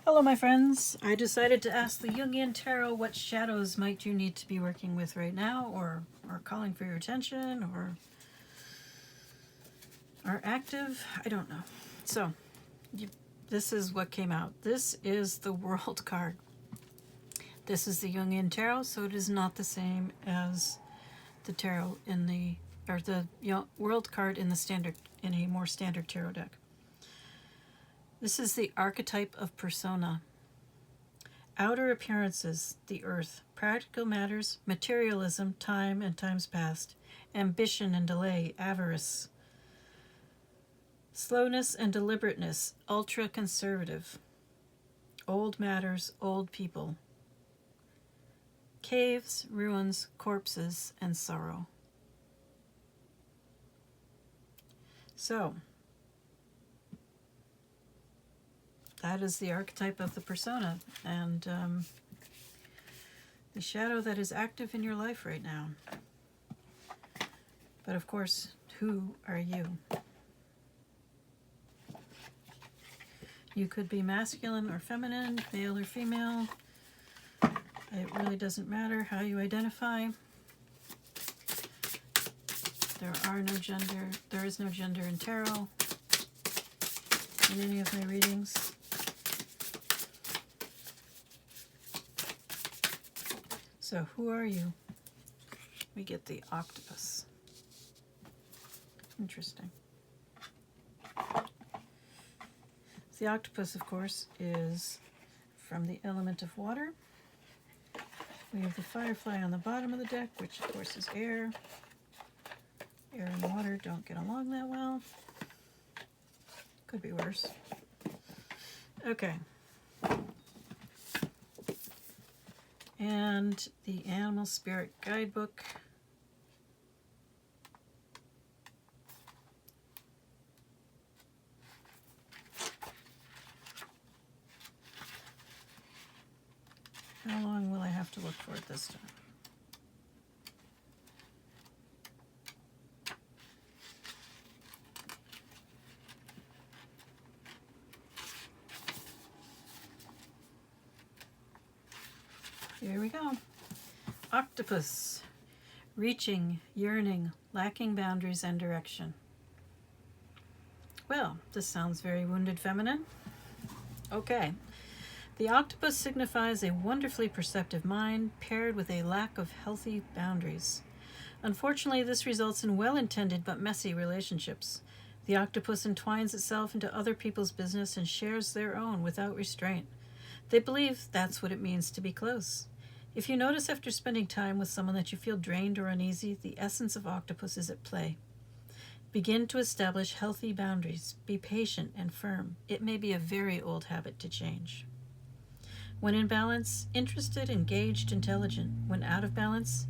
Hello, my friends. I decided to ask the Jungian Tarot what shadows might you need to be working with right now, or calling for your attention, or are active. I don't know. So, this is what came out. This is the World card. This is the Jungian Tarot, so it is not the same as the tarot in the World card in the standard, in a more standard tarot deck. This is the archetype of persona. Outer appearances, the earth, practical matters, materialism, time and times past, ambition and delay, avarice, slowness and deliberateness, ultra-conservative, old matters, old people, caves, ruins, corpses, and sorrow. So, that is the archetype of the persona, and the shadow that is active in your life right now. But of course, who are you? You could be masculine or feminine, male or female. It really doesn't matter how you identify. There is no gender in tarot in any of my readings. So who are you? We get the octopus. Interesting. The octopus, of course, is from the element of water. We have the firefly on the bottom of the deck, which of course is air. Air and water don't get along that well. Could be worse. Okay. And the Animal Spirit Guidebook. How long will I have to look for it this time? Here we go. Octopus. Reaching, yearning, lacking boundaries and direction. Well, this sounds very wounded feminine. Okay. The octopus signifies a wonderfully perceptive mind paired with a lack of healthy boundaries. Unfortunately, this results in well-intended but messy relationships. The octopus entwines itself into other people's business and shares their own without restraint. They believe that's what it means to be close. If you notice after spending time with someone that you feel drained or uneasy, the essence of octopus is at play. Begin to establish healthy boundaries. Be patient and firm. It may be a very old habit to change. When in balance, interested, engaged, intelligent. When out of balance,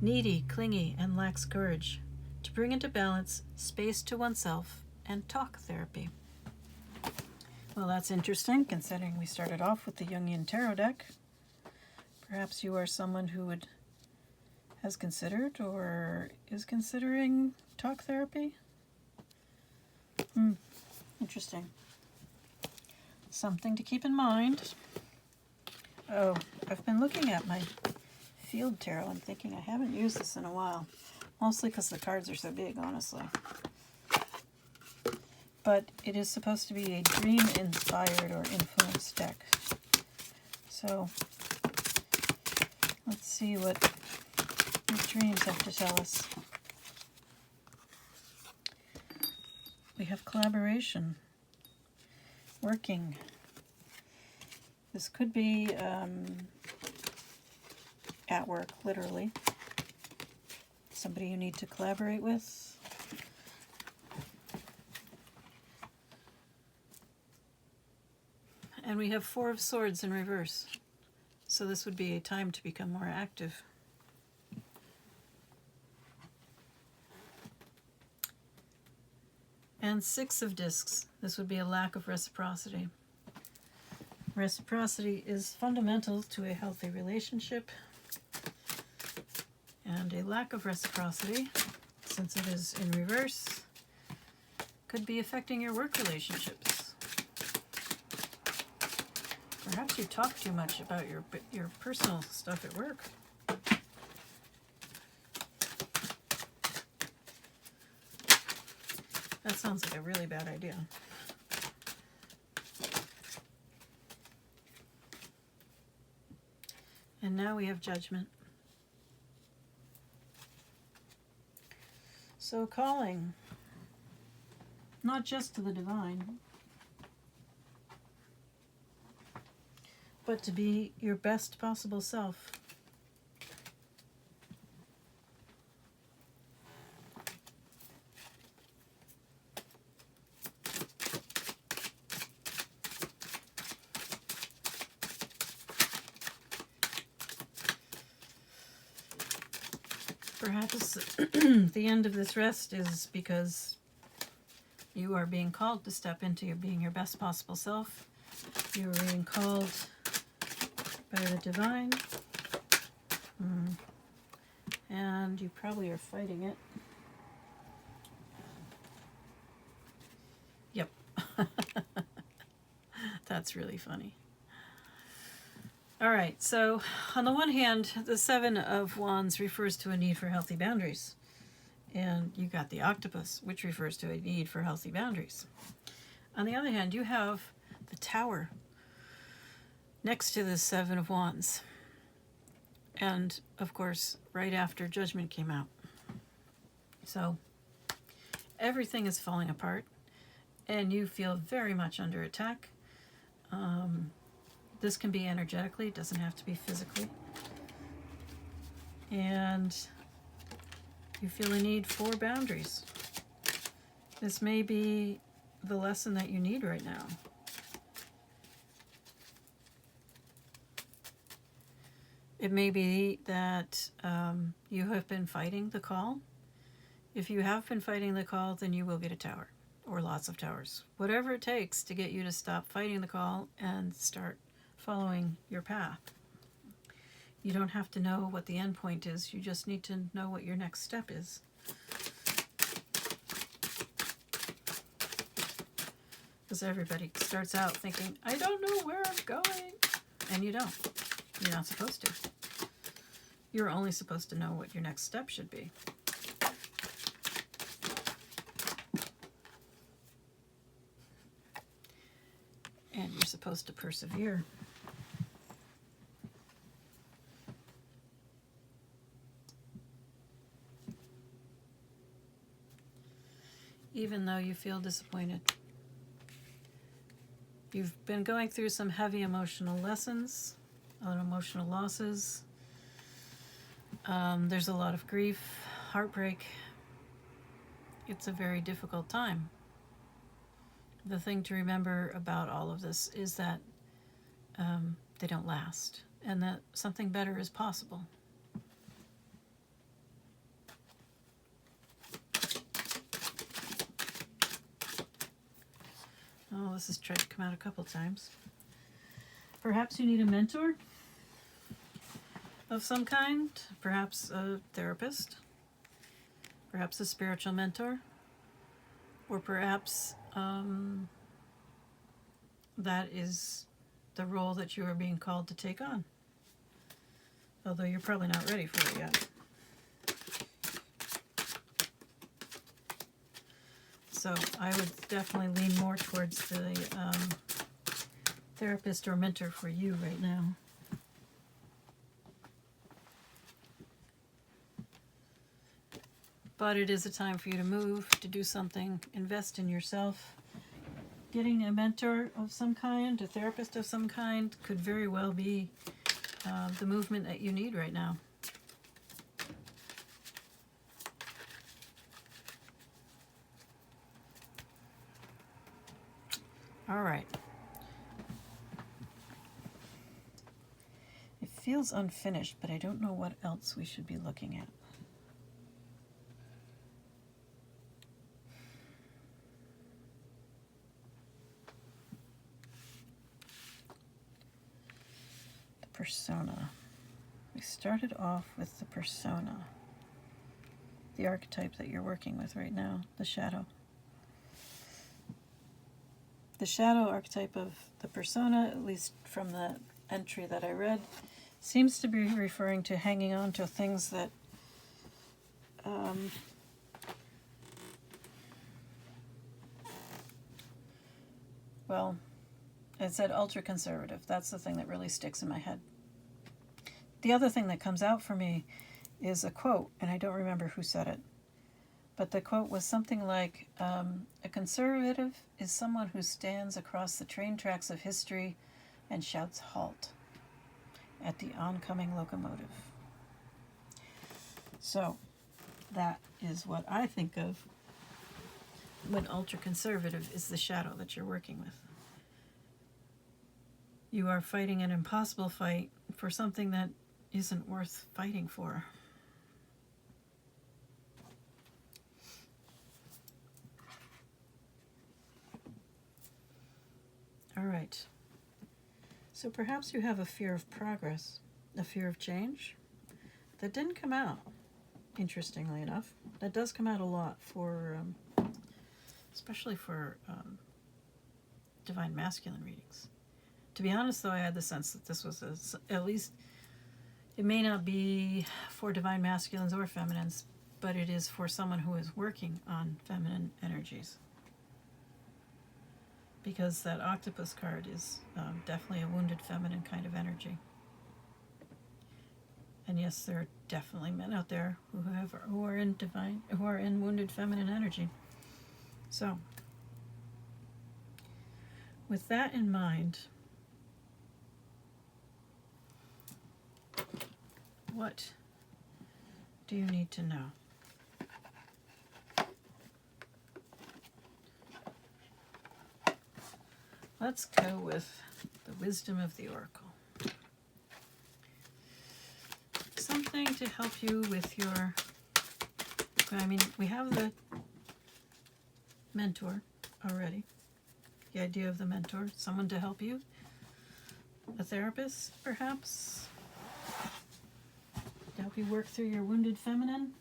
needy, clingy, and lacks courage. To bring into balance, space to oneself, and talk therapy. Well, that's interesting, considering we started off with the Jungian Tarot deck. Perhaps you are someone who has considered or is considering talk therapy. Interesting. Something to keep in mind. Oh, I've been looking at my field tarot and thinking I haven't used this in a while. Mostly because the cards are so big, honestly. But it is supposed to be a dream-inspired or influenced deck. So, let's see what the dreams have to tell us. We have collaboration, working. This could be at work, literally. Somebody you need to collaborate with. And we have Four of Swords in reverse. So this would be a time to become more active. And Six of Discs. This would be a lack of reciprocity. Reciprocity is fundamental to a healthy relationship. And a lack of reciprocity, since it is in reverse, could be affecting your work relationships. Perhaps you talk too much about your personal stuff at work. That sounds like a really bad idea. And now we have Judgment. So calling, not just to the divine, but to be your best possible self. Perhaps the end of this rest is because you are being called to step into being your best possible self. You are being called by the divine. And you probably are fighting it. Yep. That's really funny. All right, so on the one hand, the Seven of Wands refers to a need for healthy boundaries. And you got the Octopus, which refers to a need for healthy boundaries. On the other hand, you have the Tower next to the Seven of Wands. And, of course, right after Judgment came out. So, everything is falling apart, and you feel very much under attack. This can be energetically, it doesn't have to be physically. And you feel a need for boundaries. This may be the lesson that you need right now. It may be that you have been fighting the call. If you have been fighting the call, then you will get a tower, or lots of towers. Whatever it takes to get you to stop fighting the call and start following your path. You don't have to know what the end point is. You just need to know what your next step is. Because everybody starts out thinking, I don't know where I'm going. And you don't. You're not supposed to. You're only supposed to know what your next step should be. And you're supposed to persevere. Even though you feel disappointed. You've been going through some heavy emotional lessons, emotional losses. There's a lot of grief, heartbreak. It's a very difficult time. The thing to remember about all of this is that they don't last, and that something better is possible. Oh, this has tried to come out a couple times. Perhaps you need a mentor of some kind, perhaps a therapist, perhaps a spiritual mentor, or perhaps that is the role that you are being called to take on, although you're probably not ready for it yet. So I would definitely lean more towards the therapist or mentor for you right now. But it is a time for you to move, to do something, invest in yourself. Getting a mentor of some kind, a therapist of some kind, could very well be the movement that you need right now. All right. It feels unfinished, but I don't know what else we should be looking at. The persona. We started off with the persona, the archetype that you're working with right now, the shadow. The shadow archetype of the persona, at least from the entry that I read, seems to be referring to hanging on to things that well, it said ultra conservative. That's the thing that really sticks in my head. The other thing that comes out for me is a quote, and I don't remember who said it, but the quote was something like, a conservative is someone who stands across the train tracks of history and shouts halt at the oncoming locomotive. So that is what I think of when ultra-conservative is the shadow that you're working with. You are fighting an impossible fight for something that isn't worth fighting for. All right. So perhaps you have a fear of progress, a fear of change. That didn't come out, interestingly enough. That does come out a lot for, especially for divine masculine readings. To be honest, though, I had the sense that this was, at least, it may not be for divine masculines or feminines, but it is for someone who is working on feminine energies. Because that octopus card is definitely a wounded feminine kind of energy. And yes, there are definitely men out there who are in wounded feminine energy. So, with that in mind, what do you need to know? Let's go with the wisdom of the Oracle. Something to help you with your, we have the mentor already. The idea of the mentor, someone to help you. A therapist, perhaps, to help you work through your wounded feminine.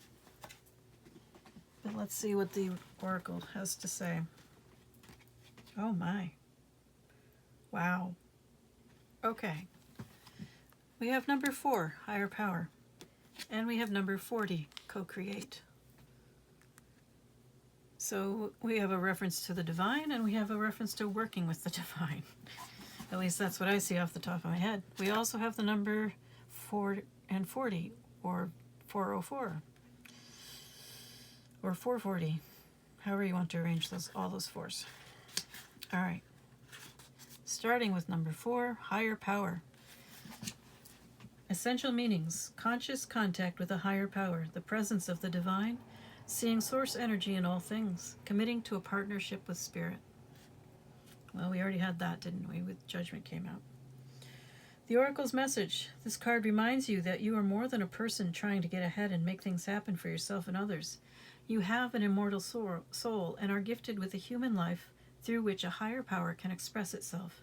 But let's see what the Oracle has to say. Oh my. Wow. Okay. We have number 4, higher power. And we have number 40, co-create. So we have a reference to the divine, and we have a reference to working with the divine. At least that's what I see off the top of my head. We also have the number 4 and 40, or 404, or 440, however you want to arrange all those fours. All right. Starting with number 4, higher power. Essential meanings: conscious contact with a higher power, the presence of the divine, seeing source energy in all things, committing to a partnership with spirit. Well, we already had that, didn't we, with Judgment came out. The Oracle's message. This card reminds you that you are more than a person trying to get ahead and make things happen for yourself and others. You have an immortal soul and are gifted with a human life through which a higher power can express itself.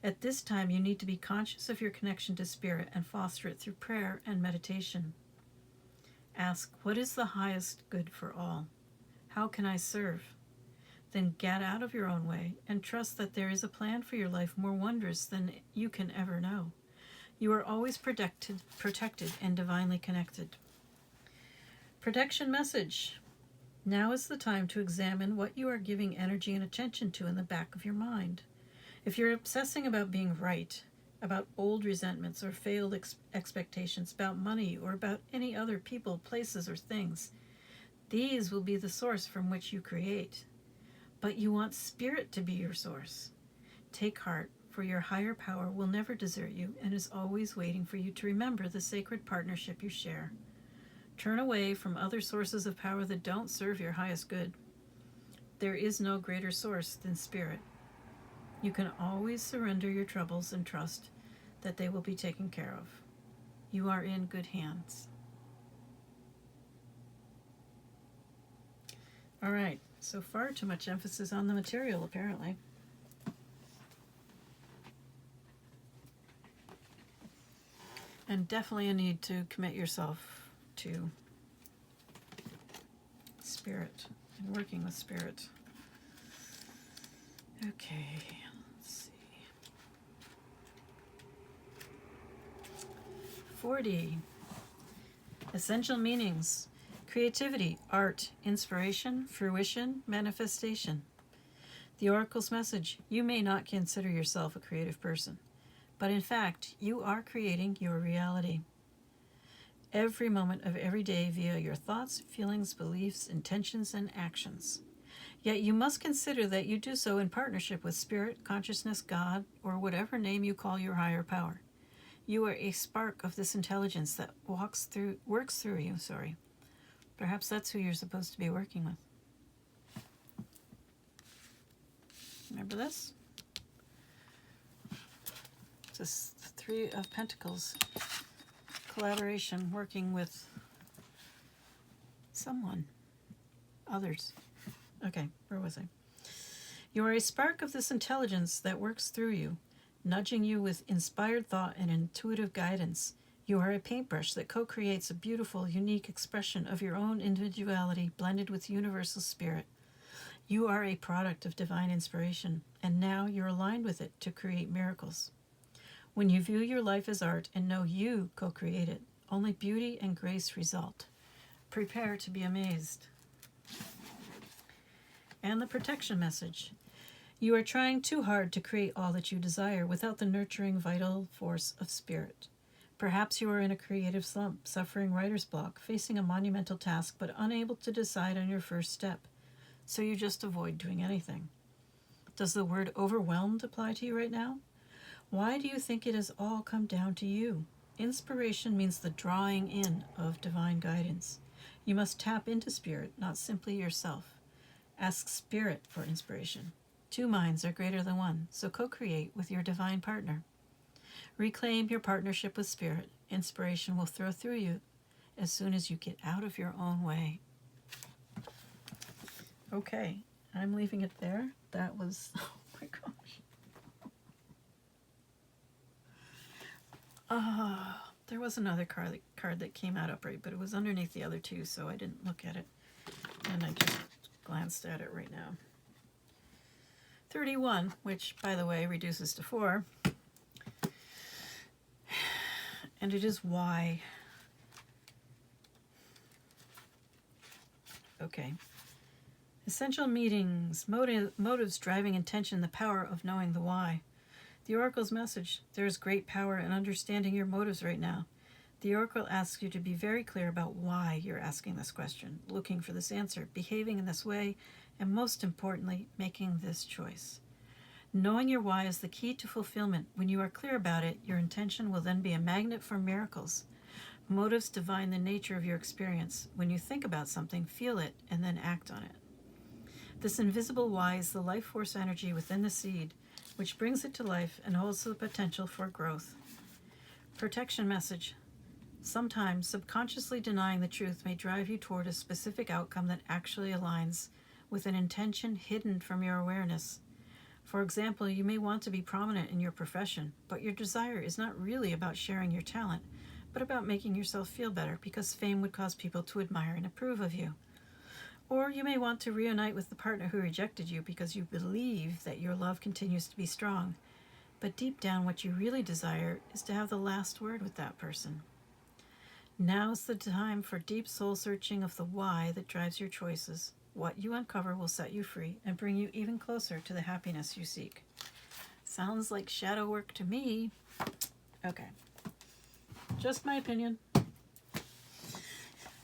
At this time, you need to be conscious of your connection to spirit and foster it through prayer and meditation. Ask, what is the highest good for all? How can I serve? Then get out of your own way and trust that there is a plan for your life more wondrous than you can ever know. You are always protected and divinely connected. Protection message. Now is the time to examine what you are giving energy and attention to in the back of your mind. If you're obsessing about being right, about old resentments or failed expectations, about money, or about any other people, places, or things, these will be the source from which you create. But you want spirit to be your source. Take heart, for your higher power will never desert you and is always waiting for you to remember the sacred partnership you share. Turn away from other sources of power that don't serve your highest good. There is no greater source than spirit. You can always surrender your troubles and trust that they will be taken care of. You are in good hands. All right, so far too much emphasis on the material, apparently. And definitely a need to commit yourself to spirit and working with spirit. Okay, let's see. 40. Essential meanings: creativity, art, inspiration, fruition, manifestation. The Oracle's message: you may not consider yourself a creative person, but in fact, you are creating your reality. Every moment of every day via your thoughts, feelings, beliefs, intentions, and actions. Yet you must consider that you do so in partnership with Spirit, Consciousness, God, or whatever name you call your higher power. You are a spark of this intelligence that works through you. Perhaps that's who you're supposed to be working with. Remember this? This Three of Pentacles. Collaboration, working with someone. Others. Okay, where was I? You are a spark of this intelligence that works through you, nudging you with inspired thought and intuitive guidance. You are a paintbrush that co-creates a beautiful, unique expression of your own individuality blended with universal spirit. You are a product of divine inspiration, and now you're aligned with it to create miracles. When you view your life as art and know you co-create it, only beauty and grace result. Prepare to be amazed. And the protection message: you are trying too hard to create all that you desire without the nurturing vital force of spirit. Perhaps you are in a creative slump, suffering writer's block, facing a monumental task, but unable to decide on your first step. So you just avoid doing anything. Does the word overwhelmed apply to you right now? Why do you think it has all come down to you? Inspiration means the drawing in of divine guidance. You must tap into spirit, not simply yourself. Ask spirit for inspiration. Two minds are greater than one, so co-create with your divine partner. Reclaim your partnership with spirit. Inspiration will throw through you as soon as you get out of your own way. Okay, I'm leaving it there. That was, oh my gosh. There was another card that came out upright, but it was underneath the other two, so I didn't look at it. And I just glanced at it right now. 31, which, by the way, reduces to 4. And it is why. Okay. Essential meanings, motives, driving intention, the power of knowing the why. The Oracle's message: there is great power in understanding your motives right now. The Oracle asks you to be very clear about why you're asking this question, looking for this answer, behaving in this way, and most importantly, making this choice. Knowing your why is the key to fulfillment. When you are clear about it, your intention will then be a magnet for miracles. Motives define the nature of your experience. When you think about something, feel it, and then act on it. This invisible why is the life force energy within the seed, which brings it to life and holds the potential for growth. Protection message: sometimes subconsciously denying the truth may drive you toward a specific outcome that actually aligns with an intention hidden from your awareness. For example, you may want to be prominent in your profession, but your desire is not really about sharing your talent, but about making yourself feel better because fame would cause people to admire and approve of you. Or you may want to reunite with the partner who rejected you because you believe that your love continues to be strong, but deep down what you really desire is to have the last word with that person. Now's the time for deep soul searching of the why that drives your choices. What you uncover will set you free and bring you even closer to the happiness you seek. Sounds like shadow work to me. Okay. Just my opinion.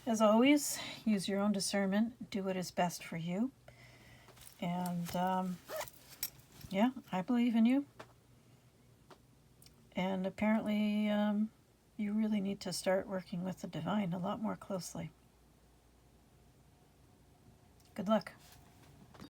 As always, use your own discernment. Do what is best for you. And, yeah, I believe in you. And apparently, you really need to start working with the divine a lot more closely. Good luck.